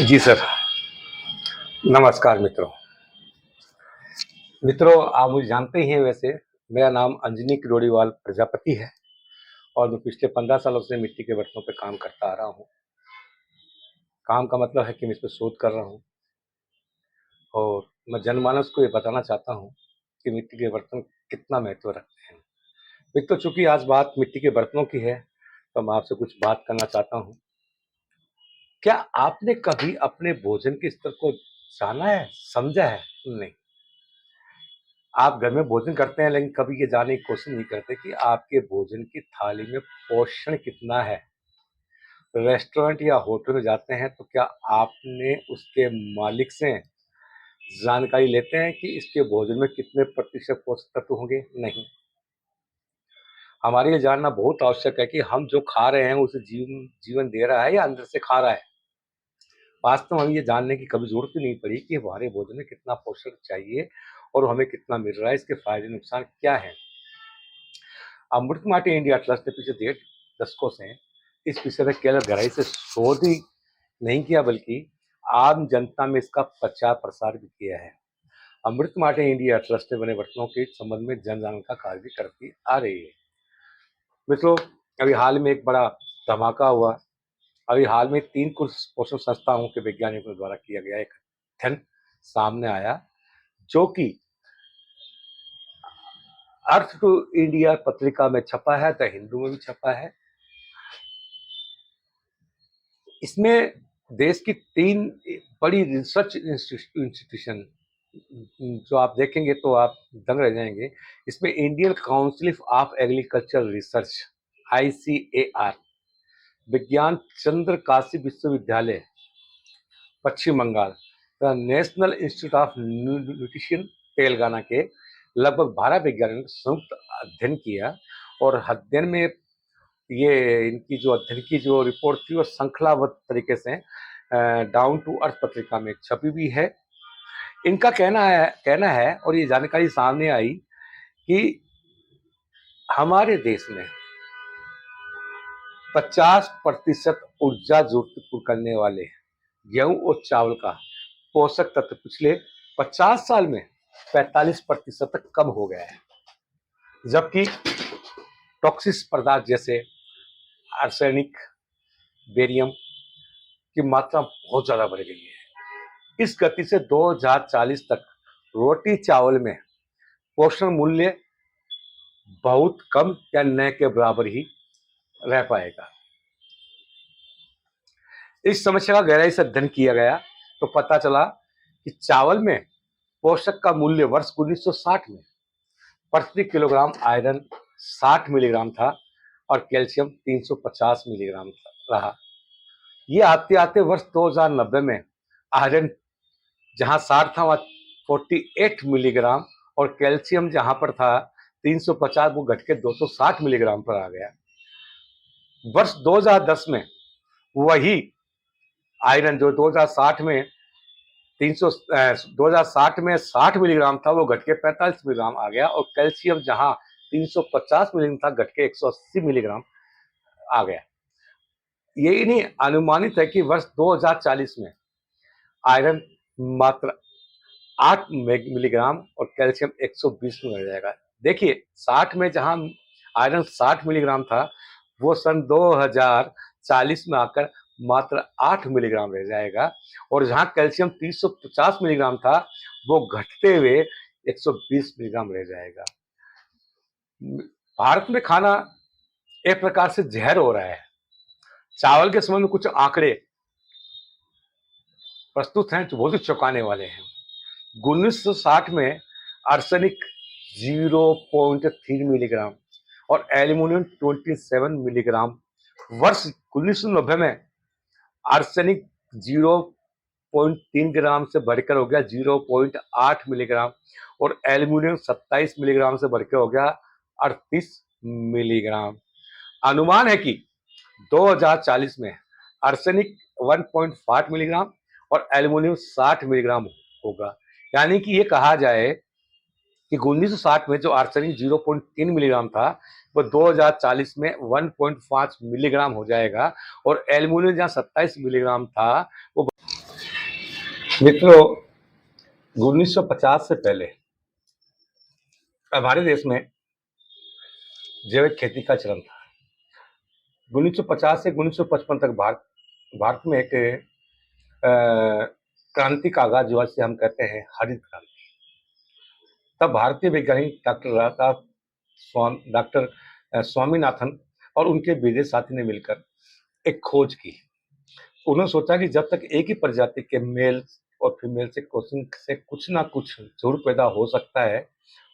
जी sir. नमस्कार मित्रों। मित्रों, आप मुझे जानते ही हैं वैसे। मेरा नाम अंजनी किरोड़ीवाल प्रजापति है और मैं पिछले 15 सालों से मिट्टी के बर्तनों पे काम करता आ रहा हूँ। काम का मतलब है कि मैं इस पे शोध कर रहा हूँ और मैं जनमानस को ये बताना चाहता हूँ कि मिट्टी के बर्तन कितना महत्व रखते हैं। मित्रों, चूँकि आज बात मिट्टी के बर्तनों की है, तो मैं आपसे कुछ बात करना चाहता हूँ। क्या आपने कभी अपने भोजन के स्तर को जाना है, समझा है? नहीं। आप घर में भोजन करते हैं, लेकिन कभी ये जानने की कोशिश नहीं करते कि आपके भोजन की थाली में पोषण कितना है। रेस्टोरेंट या होटल में जाते हैं तो क्या आपने उसके मालिक से जानकारी लेते हैं कि इसके भोजन में कितने प्रतिशत पोषक तत्व होंगे? नहीं। हमारे लिए जानना बहुत आवश्यक है कि हम जो खा रहे हैं उसे जीवन दे रहा है या अंदर से खा रहा है। वास्तव में हमें ये जानने की कभी जरूरत ही नहीं पड़ी कि हमारे भोजन में कितना पोषक चाहिए और हमें कितना मिल रहा है, इसके फायदे नुकसान क्या है। अमृत माटी इंडिया ट्रस्ट ने पिछले 1.5 दशकों से इस विषय में केवल गहराई से शोध ही नहीं किया, बल्कि आम जनता में इसका प्रचार प्रसार भी किया है। अमृत माटी इंडिया ट्रस्ट ने बने बर्तनों के संबंध में जन जागरण का कार्य भी करती आ रही है। मित्रों, अभी हाल में एक बड़ा धमाका हुआ। अभी हाल में 3 कुछ पोषण संस्थाओं के वैज्ञानिकों द्वारा किया गया एक अध्ययन सामने आया, जो कि अर्थ टू इंडिया पत्रिका में छपा है, द हिंदू में भी छपा है। इसमें देश की 3 बड़ी रिसर्च इंस्टीट्यूशन, जो आप देखेंगे तो आप दंग रह जाएंगे। इसमें Indian council of agriculture research ICAR, Vigyan Chandra Kashi Vishwavidyalaya Paschim Bangal, national institute of nutrition Telangana के लगभग 12 वैज्ञानिकों ने संयुक्त अध्ययन किया। और अध्ययन में ये इनकी जो अध्ययन की जो रिपोर्ट थी वो श्रृंखलाबद्ध तरीके से डाउन टू अर्थ पत्रिका में छपी भी है। इनका कहना है और ये जानकारी सामने आई कि हमारे देश में 50% ऊर्जा जरूरत पूर्ण करने वाले गेहूं और चावल का पोषक तत्व पिछले 50 साल में 45% तक कम हो गया है, जबकि टॉक्सिक पदार्थ जैसे आर्सेनिक, बेरियम की मात्रा बहुत ज्यादा बढ़ गई है। इस गति से 2040 तक रोटी चावल में पोषण मूल्य बहुत कम या न के बराबर ही रह पाएगा। इस समस्या का गहराई से अध्ययन किया गया तो पता चला कि चावल में पोषक का मूल्य वर्ष 1960 में प्रति किलोग्राम आयरन 60 मिलीग्राम था और कैल्शियम 350 मिलीग्राम रहा। ये आते आते वर्ष 2090 में आयरन जहां 60 था वहां 48 मिलीग्राम और कैल्शियम जहां पर था 350 वो घट के 260 मिलीग्राम पर आ गया। वर्ष 2010 में वही आयरन जो 2060 में 60 मिलीग्राम था वो घट के 45 मिलीग्राम आ गया और कैल्शियम जहां 350 मिलीग्राम था घट के 180 मिलीग्राम आ गया। यही नहीं, अनुमानित है कि वर्ष 2040 में आयरन मात्र 8 मिलीग्राम और कैल्शियम 120 में रह जाएगा। देखिए, 60 में जहां आयरन 60 मिलीग्राम था वो सन 2040 में आकर मात्र 8 मिलीग्राम रह जाएगा और जहां कैल्शियम 350 मिलीग्राम था वो घटते हुए 120 मिलीग्राम रह जाएगा। भारत में खाना एक प्रकार से जहर हो रहा है। चावल के संबंध में कुछ आंकड़े प्रस्तुत हैं जो बहुत ही चौंकाने वाले हैं। 1960 में आर्सेनिक 0.3 मिलीग्राम और एल्यूमिनियम 27 मिलीग्राम। वर्ष 1990 में आर्सेनिक 0.3 ग्राम से बढ़कर हो गया 0.8 मिलीग्राम और एल्यूमिनियम 27 मिलीग्राम से बढ़कर हो गया 38 मिलीग्राम। अनुमान है कि 2040 में आर्सेनिक 1.5 मिलीग्राम और एल्यूमिनियम 60 मिलीग्राम होगा। यानी कि ये कहा जाए कि 1960 में जो आर्सेनिक 0.3 मिलीग्राम था वो 2040 में 1.5 मिलीग्राम हो जाएगा और एल्यूमिनियम जहां 27 मिलीग्राम था वो मित्रों, 1950 से पहले हमारे देश में जैविक खेती का चलन था। 1950 से 1955 तक भारत में एक क्रांति का आगाज जो जिसे हम कहते हैं हरित क्रांति। तब भारतीय वैज्ञानिक डॉक्टर स्वामीनाथन और उनके विदेश साथी ने मिलकर एक खोज की। उन्होंने सोचा कि जब तक एक ही प्रजाति के मेल और फीमेल से क्रॉसिंग से कुछ ना कुछ जरूर पैदा हो सकता है,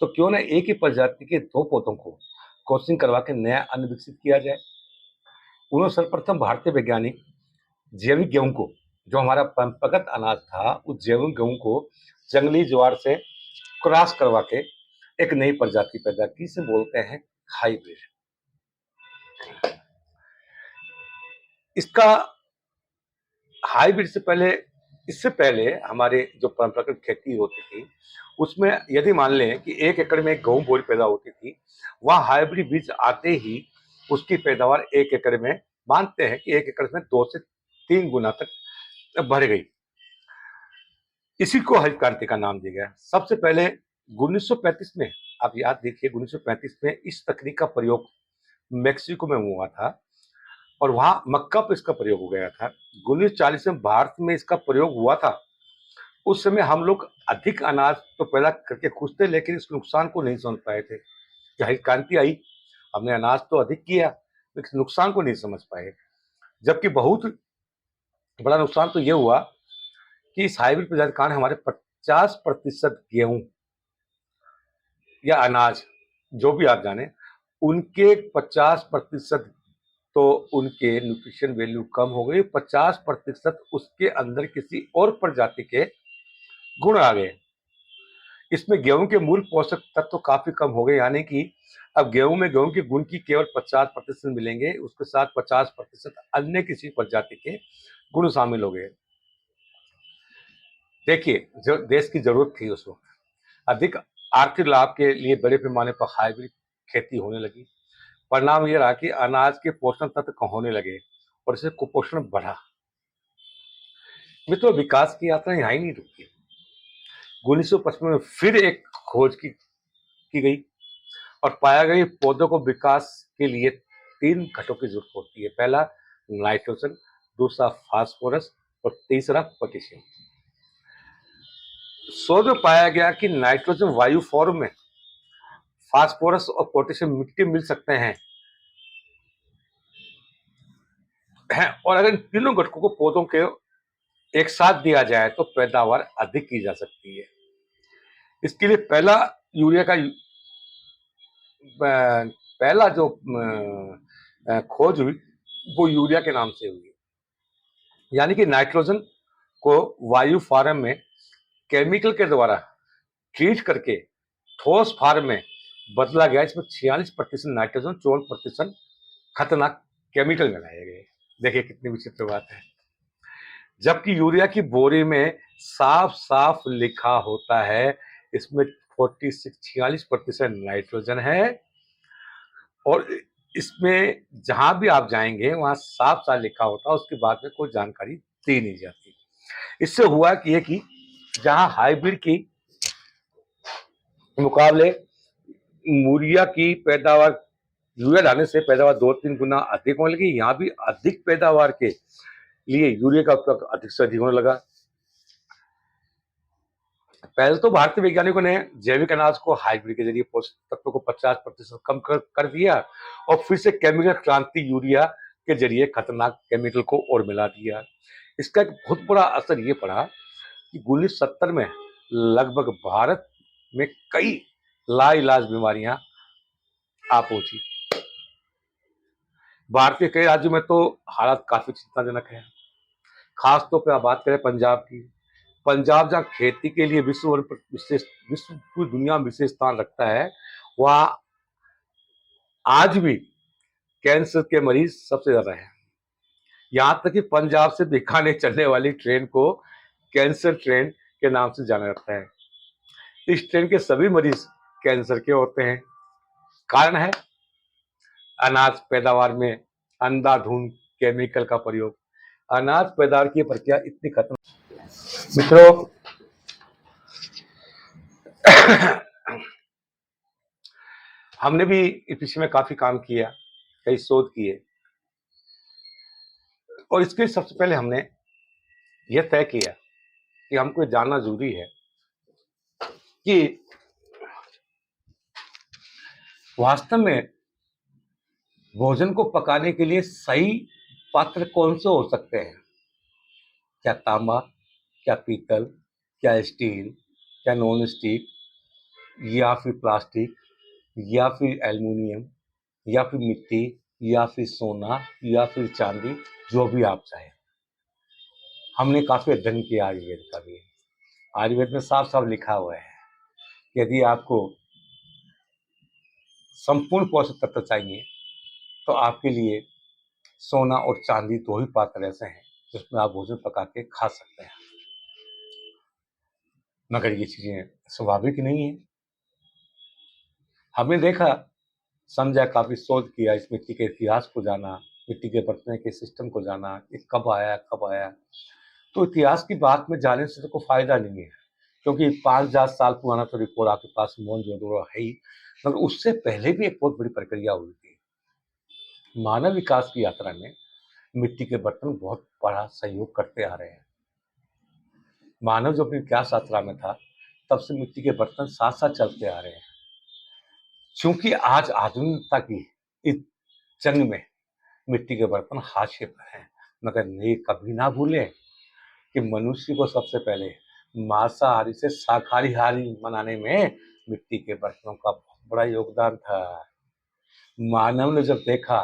तो क्यों ना एक ही प्रजाति के दो पौधों को क्रॉसिंग करवा के नया अन्न विकसित किया जाए। उन्होंने सर्वप्रथम भारतीय वैज्ञानिक जैविक गेहूं को, जो हमारा परंपरागत अनाज था, उस जैविक गेहूं को जंगली ज्वार से क्रॉस करवा के एक नई प्रजाति पैदा की, इसे बोलते हैं हाइब्रिड। इसका हाइब्रिड इससे पहले हमारे जो परंपरागत खेती होती थी, उसमें यदि मान लें कि 1 एकड़ में गेहूं बोरी पैदा होती थी, वह हाइब्रिड बीज आते ही उसकी पैदावार 1 एकड़ में मानते हैं कि 1 एकड़ में 2 से 3 गुना तक बढ़ गई। इसी को हरित क्रांति का नाम दिया गया। सबसे पहले 1935 में, आप याद देखिए, 1935 में इस तकनीक का प्रयोग मेक्सिको में हुआ था और वहां मक्का पर इसका प्रयोग हो गया था। 1940 में भारत में इसका प्रयोग हुआ था। उस समय हम लोग अधिक अनाज तो पैदा करके खुश थे, लेकिन इस नुकसान को नहीं समझ पाए थे। हरित क्रांति आई, हमने अनाज तो अधिक किया, लेकिन नुकसान को नहीं समझ पाए। जबकि बहुत बड़ा नुकसान तो ये हुआ कि इस हाइब्रिड प्रजाति के कारण हमारे 50% गेहूं या अनाज, जो भी आप जाने, उनके 50% तो उनके न्यूट्रिशन वैल्यू कम हो गई, 50% उसके अंदर किसी और प्रजाति के गुण आ गए। इसमें गेहूं के मूल पोषक तत्व तो काफी कम हो गए, यानी कि अब गेहूं के गुण की केवल 50% मिलेंगे, उसके साथ 50% अन्य किसी प्रजाति के गुण शामिल हो गए। देखिए, जो देश की जरूरत थी उस वक्त, अधिक आर्थिक लाभ के लिए बड़े पैमाने पर हाइब्रिड खेती होने लगी। परिणाम यह रहा कि अनाज के पोषण तत्व कम होने लगे और इससे कुपोषण बढ़ा। मित्रों, विकास की यात्रा यहाँ ही नहीं रुकी। 1955 में फिर एक खोज की गई और पाया गया पौधों को विकास के लिए 3 घटकों की जरूरत होती है। पहला नाइट्रोजन, दूसरा फास्फोरस और तीसरा पोटेशियम। शोध में पाया गया कि नाइट्रोजन वायु फॉर्म में, फास्फोरस और पोटेशियम मिट्टी मिल सकते हैं और अगर इन तीनों घटकों को पौधों के एक साथ दिया जाए तो पैदावार अधिक की जा सकती है। इसके लिए पहला जो खोज हुई वो यूरिया के नाम से हुई। यानी कि नाइट्रोजन को वायु फॉर्म में केमिकल के द्वारा ट्रीट करके ठोस फॉर्म में बदला गया। इसमें 46% नाइट्रोजन, 54% खतरनाक केमिकल मिलाए गए। देखिए कितनी विचित्र बात है। जबकि यूरिया की बोरी में साफ साफ लिखा होता है इसमें 46% नाइट्रोजन है और इसमें जहां भी आप जाएंगे वहां साफ साफ लिखा होता है, उसके बाद में कोई जानकारी दी नहीं जाती। इससे हुआ कि जहां हाइब्रिड की मुकाबले यूरिया डालने से पैदावार 2-3 गुना अधिक होने लगी, यहाँ भी अधिक पैदावार के लिए यूरिया का उपयोग अधिक से अधिक होने लगा। पहले तो भारतीय वैज्ञानिकों ने जैविक अनाज को हाइब्रिड के जरिए पोषक तत्वों को 50% कम कर दिया और फिर से केमिकल क्रांति यूरिया के जरिए खतरनाक केमिकल को और मिला दिया। इसका एक बहुत बड़ा असर ये पड़ा कि 1970 में लगभग भारत में कई लाइलाज बीमारियां आ पहुंची। भारत के कई राज्यों में तो हालात काफी चिंताजनक है। खास तौर पर आप बात करें पंजाब की, पंजाब जहाँ खेती के लिए विश्व पूरी दुनिया में विशेष स्थान रखता है, वहाँ आज भी कैंसर के मरीज सबसे ज्यादा है। यहाँ तक कि पंजाब से बीकानेर चलने वाली ट्रेन को कैंसर ट्रेन के नाम से जाना जाता है। इस ट्रेन के सभी मरीज कैंसर के होते हैं। कारण है अनाज पैदावार में अंधाधुंध केमिकल का प्रयोग। अनाज पैदावार की प्रक्रिया इतनी खत्म। मित्रों, हमने भी इस विषय में काफी काम किया, कई शोध किए, और इसके सबसे पहले हमने यह तय किया कि हमको ये जानना जरूरी है कि वास्तव में भोजन को पकाने के लिए सही पात्र कौन से हो सकते हैं। क्या तांबा, क्या पीतल, क्या स्टील, क्या नॉन स्टिक, या फिर प्लास्टिक, या फिर एल्युमिनियम, या फिर मिट्टी, या फिर सोना, या फिर चांदी, जो भी आप चाहें। हमने काफी अध्ययन किया आयुर्वेद का भी। आयुर्वेद में साफ साफ लिखा हुआ है कि यदि आपको संपूर्ण पोषक तत्व चाहिए तो आपके लिए सोना और चांदी दो ही पात्र ऐसे हैं जिसमें आप भोजन पका के खा सकते हैं। मगर ये चीजें स्वाभाविक नहीं है। हमने देखा, समझा, काफी शोध किया, इस मिट्टी के इतिहास को जाना, मिट्टी के बर्तन के सिस्टम को जाना, ये कब आया। तो इतिहास की बात में जाने से तो कोई फायदा नहीं है, क्योंकि 5,000 साल पुराना तो रिकॉर्ड आपके पास मोहनजोदड़ो है ही, मगर उससे पहले भी एक बहुत बड़ी प्रक्रिया हुई थी। मानव विकास की यात्रा में मिट्टी के बर्तन बहुत बड़ा सहयोग करते आ रहे हैं। मानव जो अपनी विकास यात्रा में था तब से मिट्टी के बर्तन साथ साथ चलते आ रहे हैं। क्योंकि आज आधुनिकता की इस जंग में मिट्टी के बर्तन हाशिए पर हैं, मगर ये कभी ना भूलें कि मनुष्य को सबसे पहले मांसाहारी से शाकाहारी बनाने में मिट्टी के बर्तनों का बहुत बड़ा योगदान था। मानव ने जब देखा,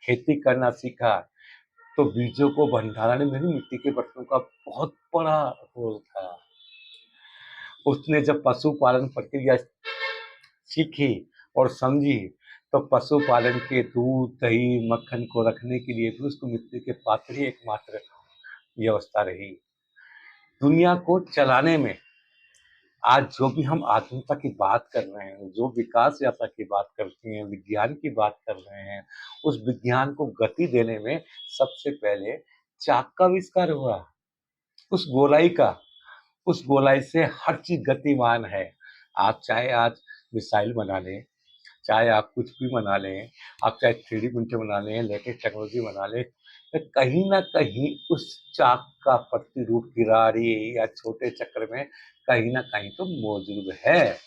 खेती करना सीखा, तो बीजों को भंडारण में भी मिट्टी के बर्तनों का बहुत बड़ा रोल था। उसने जब पशुपालन प्रक्रिया सीखी और समझी, तो पशुपालन के दूध, दही, मक्खन को रखने के लिए भी उसको मिट्टी के पात्र ही एकमात्र व्यवस्था रही। दुनिया को चलाने में आज जो भी हम आधुनिकता की बात कर रहे हैं, जो विकास यात्रा की बात करते हैं, विज्ञान की बात कर रहे हैं, उस विज्ञान को गति देने में सबसे पहले चाक का आविष्कार हुआ। उस गोलाई का, उस गोलाई से हर चीज गतिमान है। आप चाहे आज मिसाइल बना लें, चाहे आप कुछ भी बना लें, आप चाहे 3D प्रिंटर बना लें, लेटेस्ट टेक्नोलॉजी बना लें, तो कहीं ना कहीं उस चाक का प्रतिरूप किरारी या छोटे चक्र में कहीं ना कहीं तो मौजूद है।